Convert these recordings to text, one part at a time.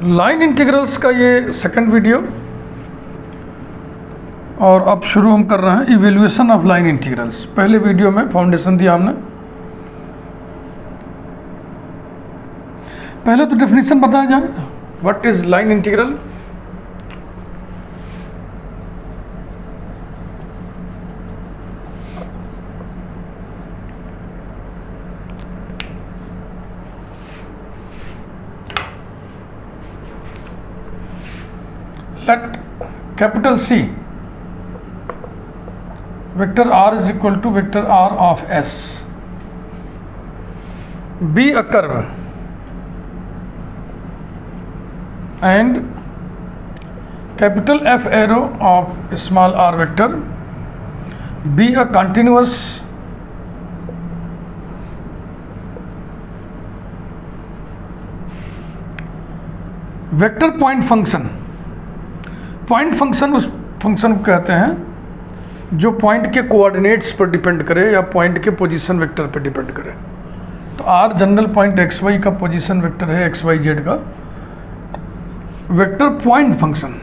Line integrals का ये second video, और अब शुरू हम कर रहे हैं इवेल्यूएशन ऑफ लाइन इंटीग्रल्स। पहले वीडियो में फाउंडेशन दिया हमने। पहले तो डेफिनेशन बताया जाए, what is line integral. Let capital C vector R is equal to vector R of S be a curve and capital F arrow of small r vector be a continuous vector point function। Point function उस function को कहते हैं जो point के coordinates पर depend करे या point के पोजीशन वेक्टर पर डिपेंड करे। तो R general point X Y का पोजीशन वेक्टर है, एक्स वाई जेड का vector point function.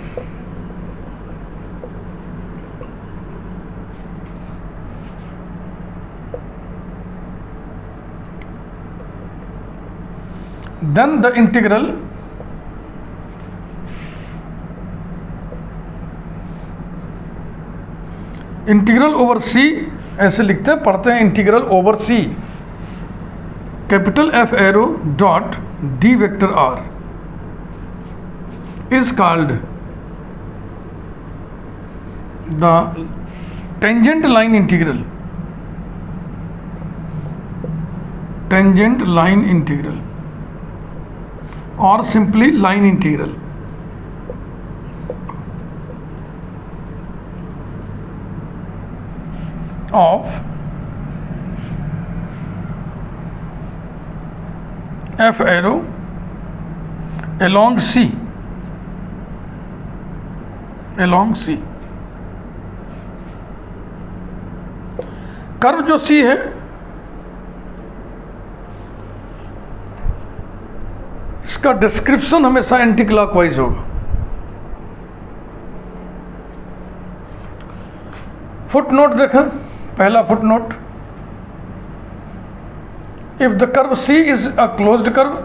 Then the integral integral over C, ऐसे लिखते हैं, पढ़ते हैं integral over C capital F arrow dot D vector R is called the tangent line integral. Tangent line integral और simply line integral of f arrow along C, curve जो C है इसका description हमेशा एंटी क्लॉकवाइज होगा। Foot note देखें, पहला footnote, if the curve C is a closed curve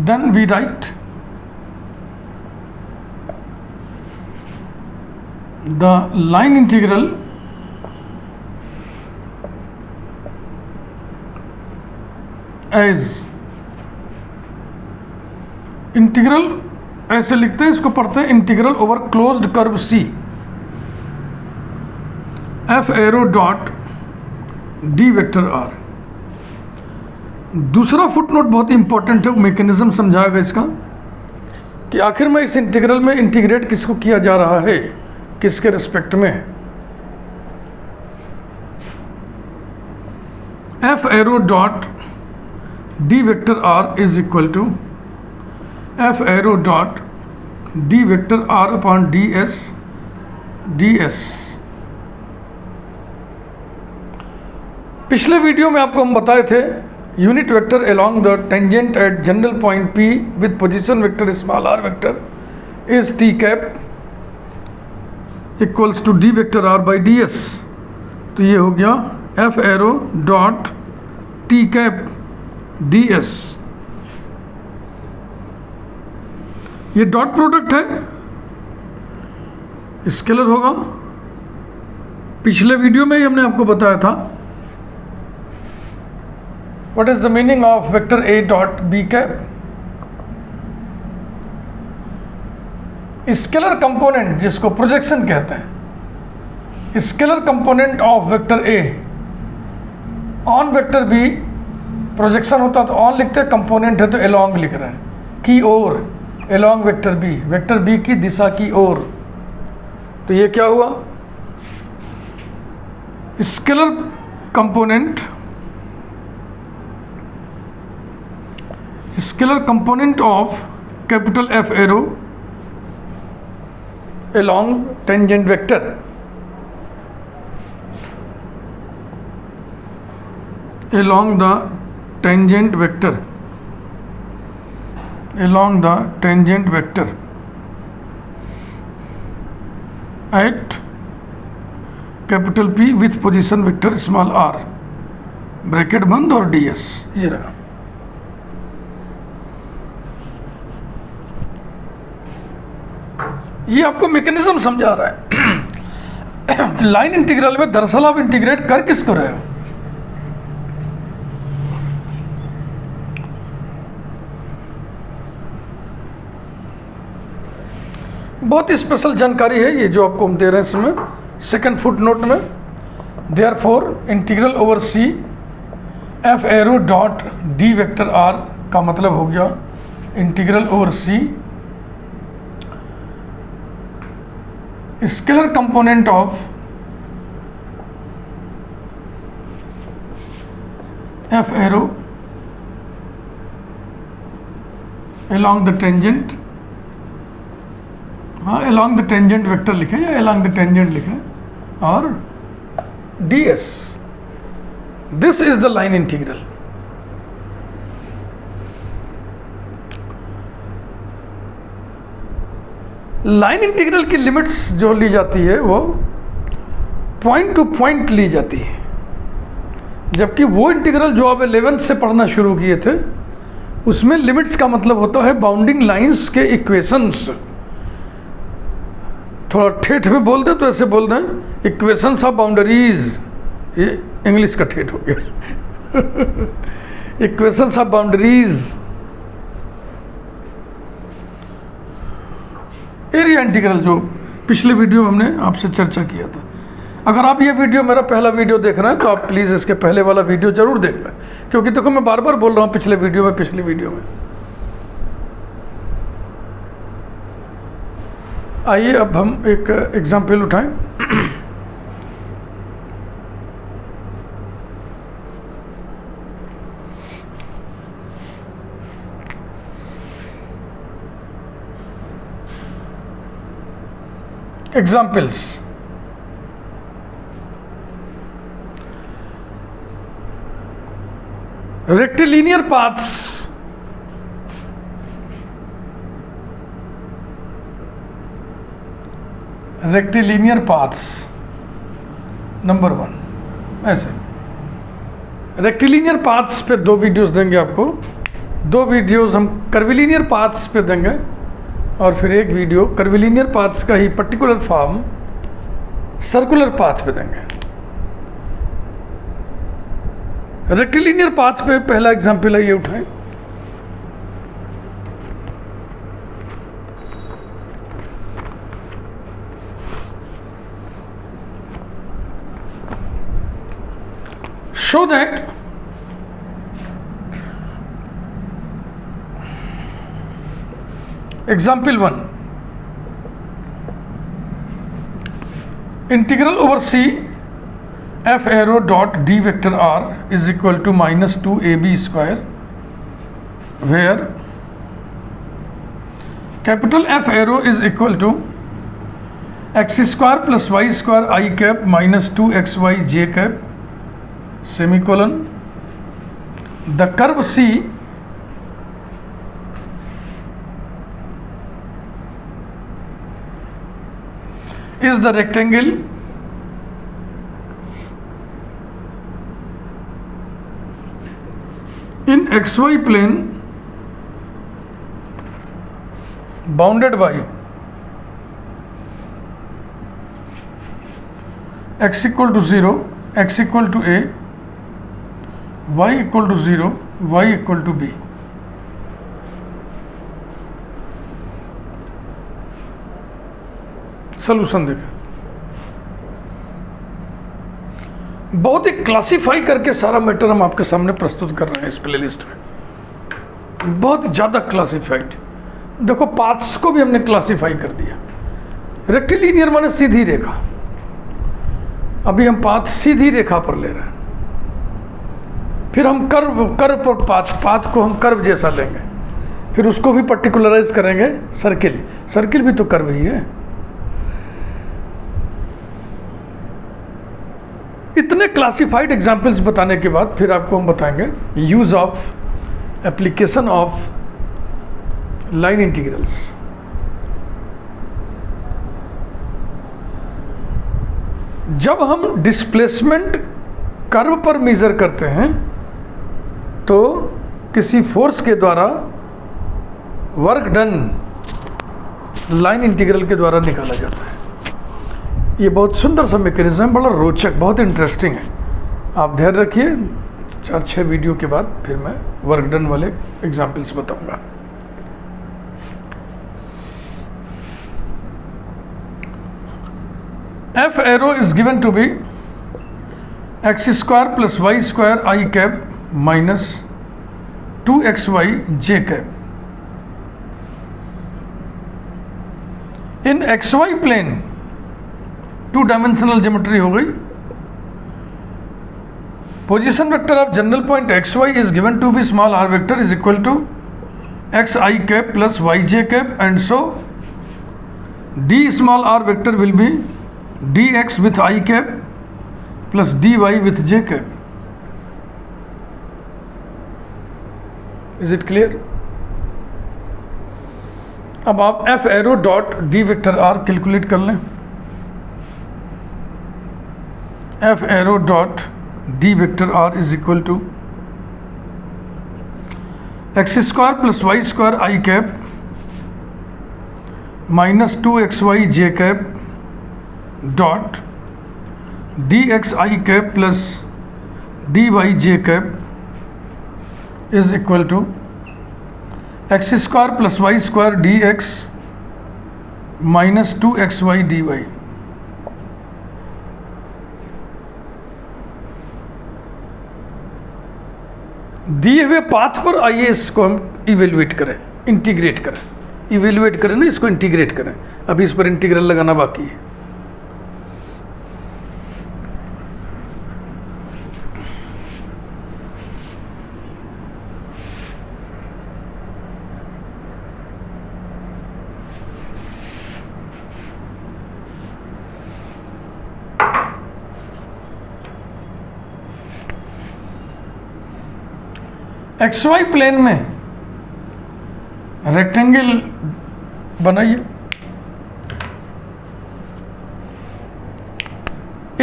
then we write the line integral as integral, ऐसे लिखते हैं, इसको पढ़ते हैं integral over closed curve C F arrow dot D vector R. दूसरा footnote बहुत इंपॉर्टेंट है, mechanism समझाएगा इसका कि आखिर में इस इंटीग्रल में इंटीग्रेट किसको किया जा रहा है, किसके रिस्पेक्ट में। F arrow dot D vector R is equal to F arrow dot D vector R upon D S. पिछले वीडियो में आपको हम बताए थे unit vector along the tangent at general point P with position vector small r vector is T cap equals to D vector R by D S. तो ये हो गया F arrow dot T cap D S. ये dot product है, scalar होगा। पिछले video में ही हमने आपको बताया था what is the meaning of vector A dot B cap. Scalar component जिसको प्रोजेक्शन कहते हैं, scalar component of vector A on vector B projection होता तो ऑन लिखते हैं, कंपोनेंट है तो एलोंग लिख रहे हैं, की ओर, एलोंग वेक्टर बी की दिशा की ओर। तो ये क्या हुआ, scalar component scalar component of capital F arrow along tangent vector along the tangent vector at capital P with position vector small r, bracket बंद और ds। ये रहा। ये आपको मैकेनिज्म समझा रहा है। लाइन इंटीग्रल में दरअसल आप इंटीग्रेट कर किसको रहे हो? बहुत ही स्पेशल जानकारी है ये जो आपको हम दे रहे हैं इसमें सेकंड फुट नोट में। Therefore integral over C F arrow dot D vector R का मतलब हो गया integral over C scalar component of F arrow along the tangent, हाँ along the tangent वेक्टर लिखे या along the tangent लिखे, और ds, this is the line integral। Line integral की लिमिट्स जो ली जाती है वो पॉइंट टू पॉइंट ली जाती है, जबकि वो इंटीग्रल जो आप 11th से पढ़ना शुरू किए थे उसमें लिमिट्स का मतलब होता है बाउंडिंग लाइंस के इक्वेशंस। थोड़ा ठेठ में बोल दे तो ऐसे बोल दें इक्वेशंस ऑफ बाउंड्रीज, ये इंग्लिश का ठेठ हो गया। Equations of boundaries. Area integral जो पिछले वीडियो में हमने आपसे चर्चा किया था। अगर आप ये वीडियो मेरा पहला वीडियो देख रहे हैं तो आप प्लीज़ इसके पहले वाला वीडियो ज़रूर देख लें, क्योंकि देखो मैं बार बार बोल रहा हूँ पिछली वीडियो में। आइए अब हम एक एग्जाम्पल उठाएं। Examples, rectilinear paths number 1। ऐसे रेक्टिलिनियर पाथ्स पे 2 वीडियोस देंगे आपको, 2 वीडियोस हम कर्विलिनियर पाथ्स पे देंगे और फिर एक वीडियो कर्विलिनियर पाथ्स का ही पर्टिकुलर फॉर्म सर्कुलर पाथ पे देंगे। रेक्टिलिनियर पाथ पे पहला एग्जाम्पल है, ये उठाएं। Show that example 1, integral over C F arrow dot D vector R is equal to -2ab square, where capital F arrow is equal to x square plus y square i cap -2xy j cap, semicolon. The curve C is the rectangle in xy plane bounded by x equal to 0, x equal to a, y equal to 0, y equal to b। Solution देखें, बहुत ही classify करके सारा matter हम आपके सामने प्रस्तुत कर रहे हैं इस प्लेलिस्ट में, बहुत ज़्यादा क्लासिफाइड। देखो पाथ्स को भी हमने क्लासिफाई कर दिया। रेक्टिलिनियर माने सीधी रेखा, अभी हम पाथ सीधी रेखा पर ले रहे हैं। फिर हम कर्व पर पाथ को हम कर्व जैसा लेंगे, फिर उसको भी पर्टिकुलराइज करेंगे। सर्किल भी तो कर्व ही है। इतने क्लासिफाइड एग्जाम्पल्स बताने के बाद फिर आपको हम बताएंगे use of application of line integrals. जब हम डिस्प्लेसमेंट कर्व पर मेजर करते हैं तो किसी फोर्स के द्वारा वर्क डन लाइन इंटीग्रल के द्वारा निकाला जाता है। ये बहुत सुंदर सा मैकेनिज्म, बड़ा रोचक, बहुत इंटरेस्टिंग है। आप ध्यान रखिए, 4-6 वीडियो के बाद फिर मैं वर्क डन वाले एग्जाम्पल्स बताऊंगा। F arrow is given to be x square plus Y square I cap minus 2xy J cap. In xy plane 2 dimensional geometry हो गई। Position vector of general point xy is given to be small r vector is equal to x I cap plus y j cap and so d स्मॉल r vector will be dx with I cap plus dy with j cap. Is it clear? अब आप f arrow dot d vector r calculate कर लें। f arrow dot d vector r is equal to X square plus Y square I cap minus 2xy J cap dot dx I cap plus dy J cap is equal to X square plus Y square dx minus 2xy dy। दिए हुए path पर आइए इसको हम evaluate करें, integrate करें। Evaluate करें ना, इसको इंटीग्रेट करें। अभी इस पर इंटीग्रल लगाना बाकी है। XY प्लेन में रेक्टेंगल बनाइए।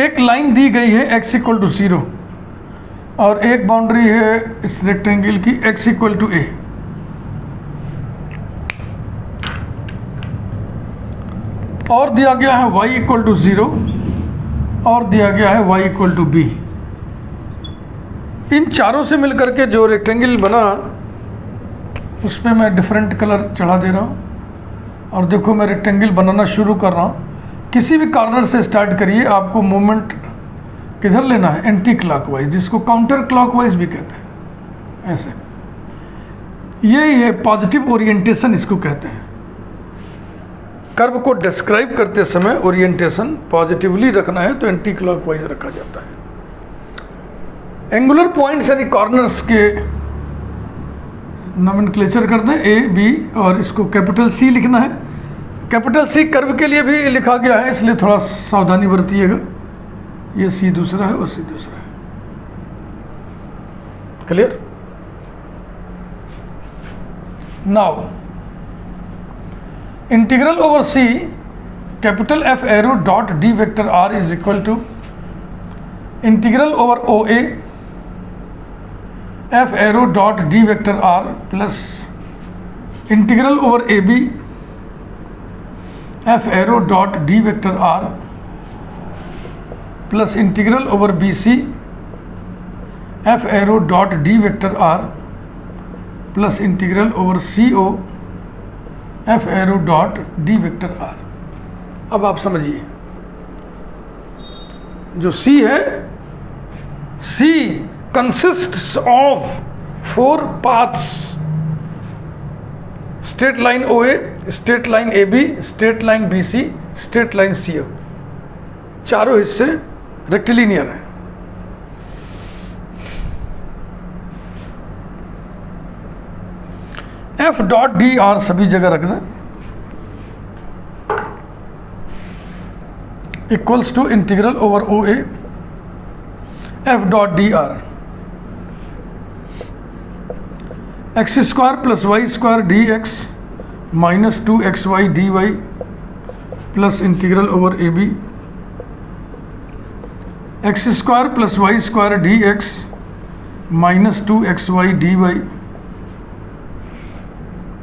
एक लाइन दी गई है x इक्वल टू 0 और एक बाउंड्री है इस रेक्टेंगल की x इक्वल टू a। और दिया गया है y इक्वल टू 0 और दिया गया है y इक्वल टू b। इन चारों से मिलकर के जो रेक्टेंगल बना उस पर मैं डिफरेंट कलर चढ़ा दे रहा हूँ। और देखो मैं रेक्टेंगल बनाना शुरू कर रहा हूँ। किसी भी कॉर्नर से स्टार्ट करिए। आपको मूवमेंट किधर लेना है? एंटी क्लॉकवाइज, जिसको काउंटर क्लॉकवाइज भी कहते हैं। ऐसे यही है पॉजिटिव ओरिएंटेशन, इसको कहते हैं। कर्व को डिस्क्राइब करते समय ओरिएंटेशन पॉजिटिवली रखना है तो एंटी क्लॉकवाइज रखा जाता है। एंगुलर पॉइंट्स यानी कॉर्नर्स के नोमेनक्लेचर कर दें ए बी, और इसको कैपिटल C लिखना है। कैपिटल C कर्व के लिए भी लिखा गया है, इसलिए थोड़ा सावधानी बरतिएगा। ये C दूसरा है और C दूसरा है। Clear? Now integral over C capital F arrow dot D vector R is equal to integral over OA F arrow dot D vector R plus integral over AB F arrow dot D vector R plus integral over BC F arrow dot D vector R plus integral over CO F arrow dot D vector R। अब आप समझिए, जो C है, C consists of 4 paths: straight line OA, straight line AB, straight line BC, straight line CO। चारों हिस्से rectilinear हैं। F dot d are सभी जगह रख दें, equals to integral over OA F dot d r x square plus Y square D x minus 2xy dy plus integral over A B x square plus Y square D x minus 2xy dy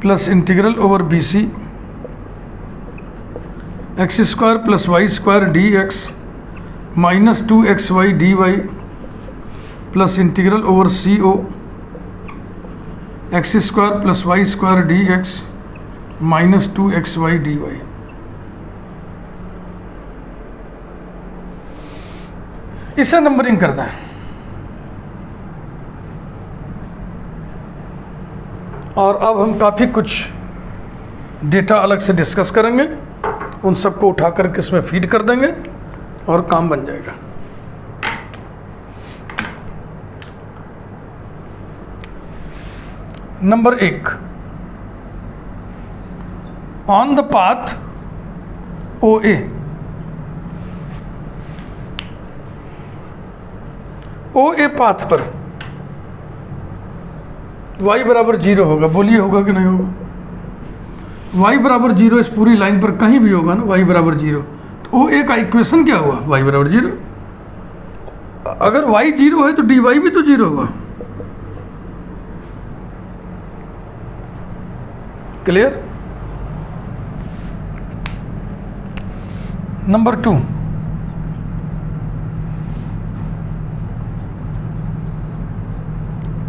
plus integral over B C x square plus Y square D x minus 2xy dy plus integral over C O x square plus Y square D x minus 2xy dy। इसे numbering करना है और अब हम काफ़ी कुछ data अलग से डिस्कस करेंगे, उन सबको उठा करके इसमें फीड कर देंगे और काम बन जाएगा। Number 1, on the path OA path पर y बराबर 0 होगा। बोलिए होगा कि नहीं होगा? y बराबर 0 इस पूरी लाइन पर कहीं भी होगा ना, y बराबर 0। तो OA का इक्वेशन क्या हुआ? y बराबर 0। अगर y 0 है तो dy भी तो 0 होगा। Clear? Number 2,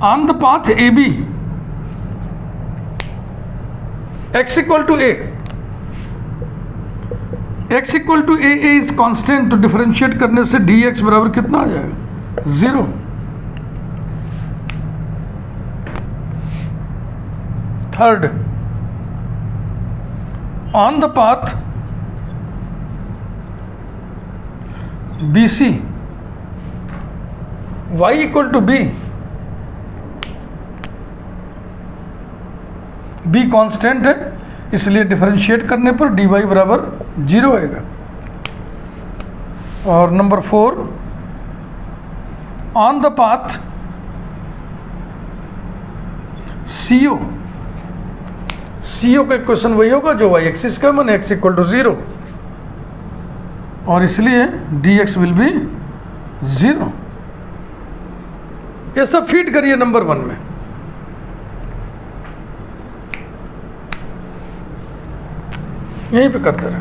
on the path AB x equal to a, x equal to a is constant, तो डिफरेंशिएट करने से dx बराबर कितना आ जाएगा? 0। Third, on the path BC y equal to b, b constant है इसलिए डिफरेंशिएट करने पर dy बराबर 0 आएगा। और number 4, on the path CO, CO का इक्वेशन वही होगा जो y एक्सिस का, माने x इक्वल टू 0, और इसलिए dx विल बी 0। ये सब फीड करिए नंबर 1 में। यहीं पे करते रहे।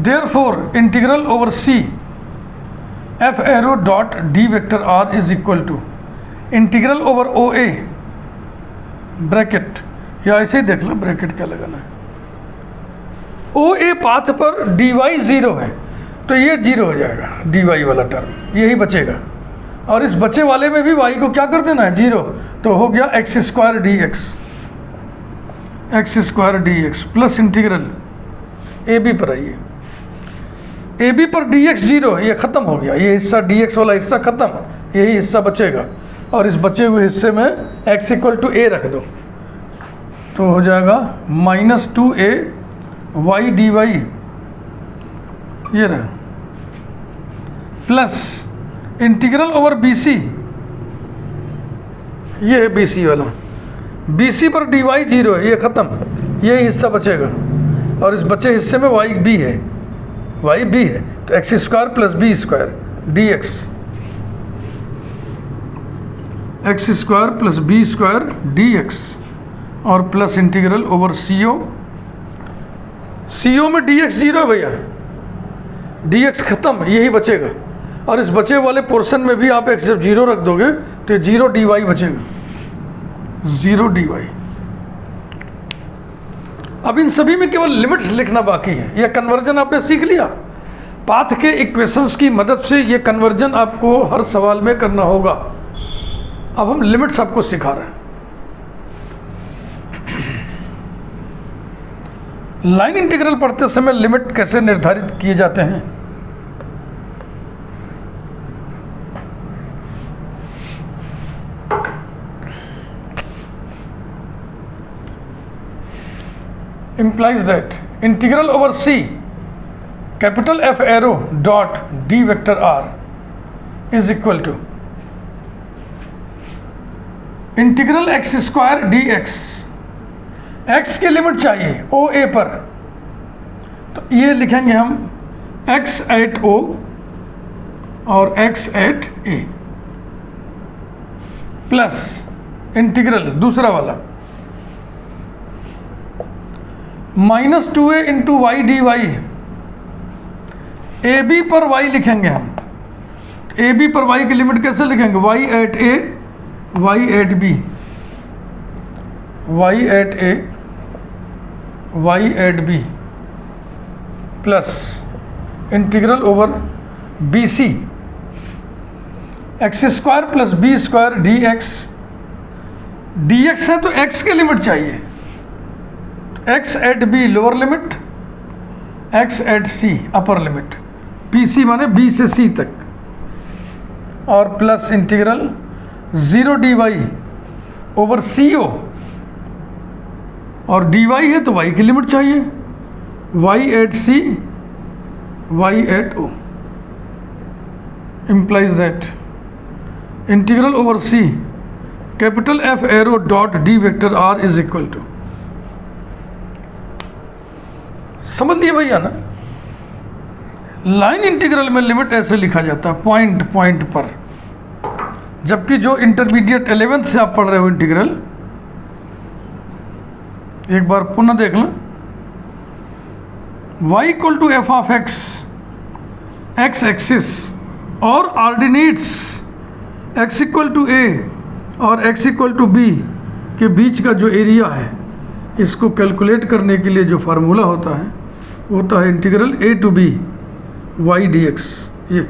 Therefore integral over C f arrow dot d vector r is equal to integral over OA bracket, या ऐसे ही देख लो ब्रैकेट क्या लगाना है। OA पाथ पर dy 0 है तो ये 0 हो जाएगा, dy वाला टर्म यही बचेगा, और इस बचे वाले में भी y को क्या कर देना है? 0। तो हो गया x square dx plus integral AB पर आइए, AB पर dx 0 है, ये ख़त्म हो गया, ये हिस्सा dx वाला हिस्सा ख़त्म, यही हिस्सा बचेगा, और इस बचे हुए हिस्से में x इक्वल टू a रख दो, तो हो जाएगा माइनस 2a y dy, ये रहा, प्लस इंटीग्रल ओवर BC, ये है BC वाला, BC पर dy 0 है, ये ख़त्म, ये हिस्सा बचेगा, और इस बचे हिस्से में y b है, तो x square plus B square dx, x square plus B square dx, और प्लस इंटीग्रल ओवर CO में dx 0 है भैया, dx ख़त्म, यही बचेगा, और इस बचे वाले पोर्शन में भी आप x जब 0 रख दोगे तो 0 dy बचेगा, 0 dy। अब इन सभी में केवल लिमिट्स लिखना बाकी है। यह कन्वर्जन आपने सीख लिया, पाथ के इक्वेशंस की मदद से ये कन्वर्जन आपको हर सवाल में करना होगा। अब हम लिमिट्स आपको सिखा रहे हैं। लाइन इंटीग्रल पढ़ते समय लिमिट कैसे निर्धारित किए जाते हैं? implies that integral over C capital F arrow dot D vector R is equal to integral x square D x. X की लिमिट चाहिए ओ ए पर, तो ये लिखेंगे हम x एट O और x at A plus integral दूसरा वाला -2a into y d y. A B पर y लिखेंगे हम, ए बी पर y की लिमिट कैसे लिखेंगे, y at A y at B, y at A y at B plus integral over B C x square plus B square D X. D X है तो X की limit चाहिए, X at B lower limit, X at C upper limit, P C माने B से C तक, और plus integral 0 D Y over C O, और D Y है तो वाई की लिमिट चाहिए, Y at C Y at O implies that integral over C capital F arrow dot D vector R is equal to, समझ लिए भैया ना। Line integral में लिमिट ऐसे लिखा जाता है पॉइंट पॉइंट पर, जबकि जो इंटरमीडिएट 11th से आप पढ़ रहे हो इंटीग्रल, एक बार पुनः देख लें, y equal to f of x x axis और ordinates x equal to a और x इक्वल टू b के बीच का जो एरिया है, इसको कैलकुलेट करने के लिए जो फार्मूला होता है वो होता है integral a to b y dx। ये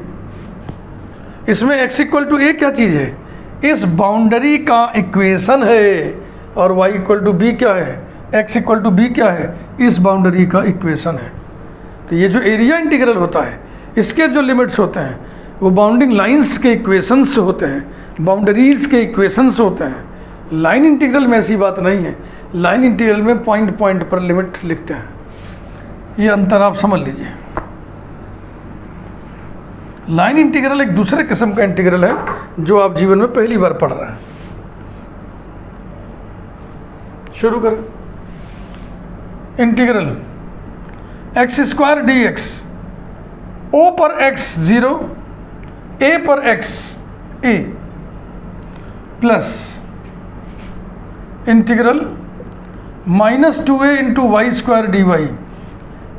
इसमें x इक्वल टू a क्या चीज़ है, इस बाउंड्री का इक्वेशन है, और y इक्वल टू b क्या है, x इक्वल टू b क्या है, इस बाउंड्री का इक्वेशन है। तो ये जो एरिया इंटीग्रल होता है, इसके जो लिमिट्स होते हैं वो बाउंडिंग लाइंस के इक्वेशंस से होते हैं, बाउंड्रीज के इक्वेशंस होते हैं। लाइन इंटीग्रल में ऐसी बात नहीं है, लाइन इंटीग्रल में पॉइंट पॉइंट पर लिमिट लिखते हैं। ये अंतर आप समझ लीजिए। लाइन इंटीग्रल एक दूसरे किस्म का इंटीग्रल है जो आप जीवन में पहली बार पढ़ रहे हैं। शुरू करें। Integral x square D x, O पर एक्स 0, ए पर x a, plus integral -2a into y square d y.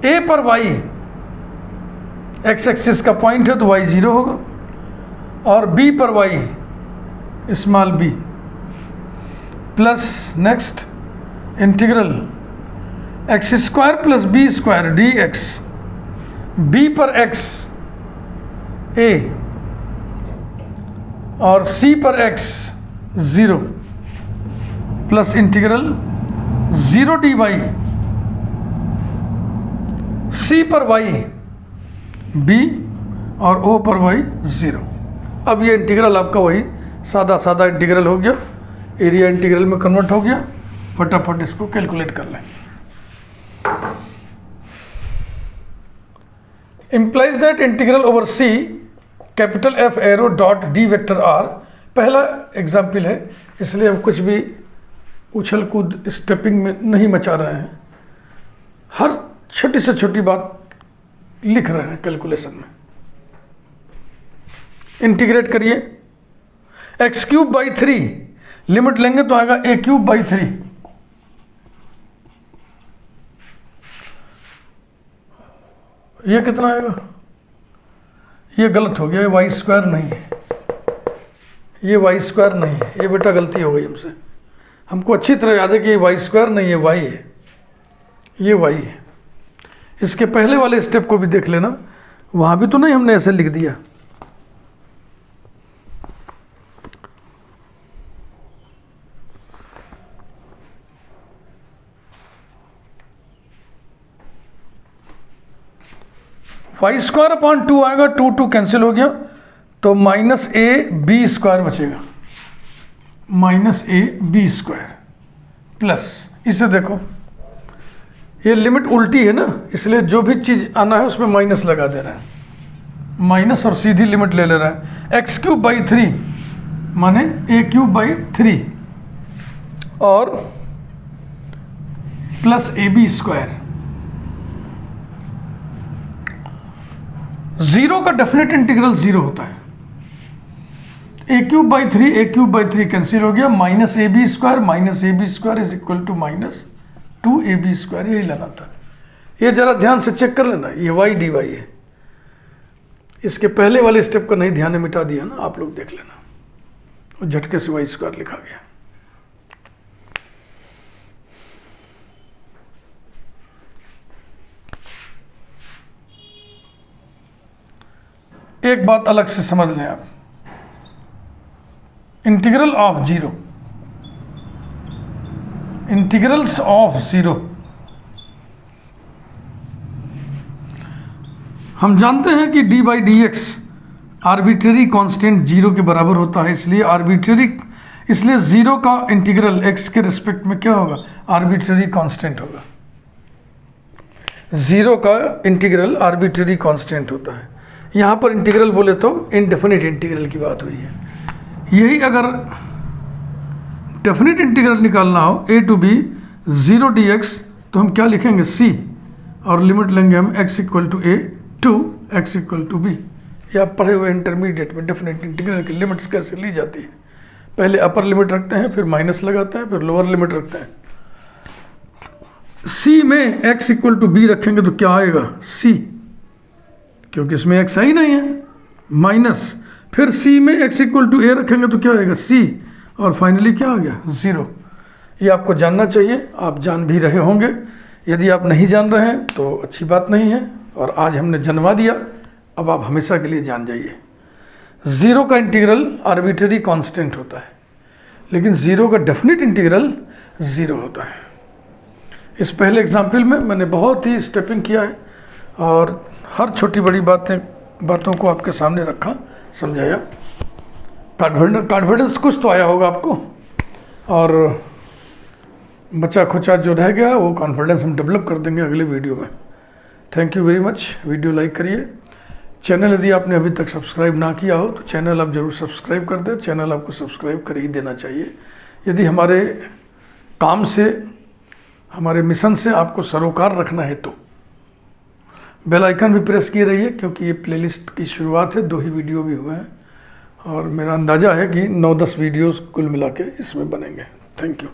A पर वाई एक्स एक्सिस का पॉइंट है तो वाई 0 होगा, और बी पर y small b, plus next integral x square plus B square D x, b पर x a और c पर x 0, plus integral 0 D y, c पर वाई बी और ओ पर वाई 0। अब ये इंटीग्रल आपका वही सादा सादा इंटीग्रल हो गया, एरिया इंटीग्रल में कन्वर्ट हो गया। फटाफट इसको कैलकुलेट कर लें। implies that integral over C capital F arrow dot D vector R, पहला एग्जाम्पल है इसलिए हम कुछ भी उछल कूद स्टेपिंग में नहीं मचा रहे हैं, हर छोटी से छोटी बात लिख रहे हैं कैलकुलेशन में। इंटीग्रेट करिए, एक्स क्यूब बाई 3 लिमिट लेंगे तो आएगा a क्यूब बाई 3, ये कितना आएगा, ये गलत हो गया, ये वाई स्क्वायर नहीं है, ये वाई स्क्वायर नहीं है, ये बेटा गलती हो गई हमसे। हमको अच्छी तरह याद है कि ये वाई स्क्वायर नहीं है, वाई है, ये वाई है। इसके पहले वाले स्टेप को भी देख लेना, वहाँ भी तो नहीं हमने ऐसे लिख दिया। वाई स्क्वायर अपॉन 2 आएगा, 2 कैंसिल हो गया तो माइनस ए बी स्क्वायर बचेगा, minus a b square, plus इसे देखो ये लिमिट उल्टी है ना, इसलिए जो भी चीज़ आना है उसमें माइनस लगा दे रहा है, माइनस, और सीधी लिमिट ले ले रहा है। एक्स क्यूब बाई 3 माने ए क्यूब बाई 3 और plus a b square. Zero का डेफिनेट इंटीग्रल जीरो होता है। ए क्यूब बाई 3 कैंसिल हो गया, minus a b square is equal to minus 2ab², यही लाना था। ये जरा ध्यान से चेक कर लेना, ये y dy है। इसके पहले वाले स्टेप को नहीं ध्यान में मिटा दिया ना, आप लोग देख लेना, और झटके से y² लिखा गया। एक बात अलग से समझ लें आप, integral of zero, integrals of zero, हम जानते हैं कि D by D x arbitrary constant zero के बराबर होता है, इसलिए इसलिए जीरो का इंटीग्रल एक्स के रिस्पेक्ट में क्या होगा, आर्बिट्रेरी कांस्टेंट होगा। जीरो का इंटीग्रल आर्बिट्रेरी कांस्टेंट होता है। यहाँ पर इंटीग्रल बोले तो इनडेफिनिट इंटीग्रल की बात हुई है। यही अगर डेफिनिट इंटीग्रल निकालना हो a टू b 0 dx, तो हम क्या लिखेंगे c, और लिमिट लेंगे हम x equal to a to x equal to b। ये आप पढ़े हुए इंटरमीडिएट में डेफिनेट इंटीग्रल की लिमिट्स कैसे ली जाती है। पहले अपर लिमिट रखते हैं, फिर माइनस लगाते हैं, फिर लोअर लिमिट रखते हैं। c में x इक्वल टू b रखेंगे तो क्या आएगा, c, क्योंकि इसमें x ही नहीं है, माइनस, फिर c में x इक्वल टू a रखेंगे तो क्या आएगा, c, और फाइनली क्या आ गया, 0। ये आपको जानना चाहिए, आप जान भी रहे होंगे। यदि आप नहीं जान रहे हैं तो अच्छी बात नहीं है, और आज हमने जनवा दिया, अब आप हमेशा के लिए जान जाइए। ज़ीरो का इंटीग्रल आर्बिट्रेरी कांस्टेंट होता है, लेकिन ज़ीरो का डेफिनेट इंटीग्रल ज़ीरो होता है। इस पहले एग्जाम्पल में मैंने बहुत ही स्टेपिंग किया है, और हर छोटी बड़ी बातों को आपके सामने रखा, समझाया। कॉन्फिडेंस कुछ तो आया होगा आपको, और बचा खुचा जो रह गया वो कॉन्फिडेंस हम डेवलप कर देंगे अगले वीडियो में। Thank you very much. Video like करिए। चैनल यदि आपने अभी तक सब्सक्राइब ना किया हो तो चैनल आप ज़रूर सब्सक्राइब कर दें। चैनल आपको सब्सक्राइब कर ही देना चाहिए। यदि हमारे काम से, हमारे मिशन से आपको सरोकार रखना है तो बेल आइकन भी प्रेस किए रहिए, क्योंकि ये प्लेलिस्ट की शुरुआत है, 2 ही वीडियो भी हुए हैं, और मेरा अंदाज़ा है कि 9-10 वीडियोस कुल मिला के इसमें बनेंगे। Thank you.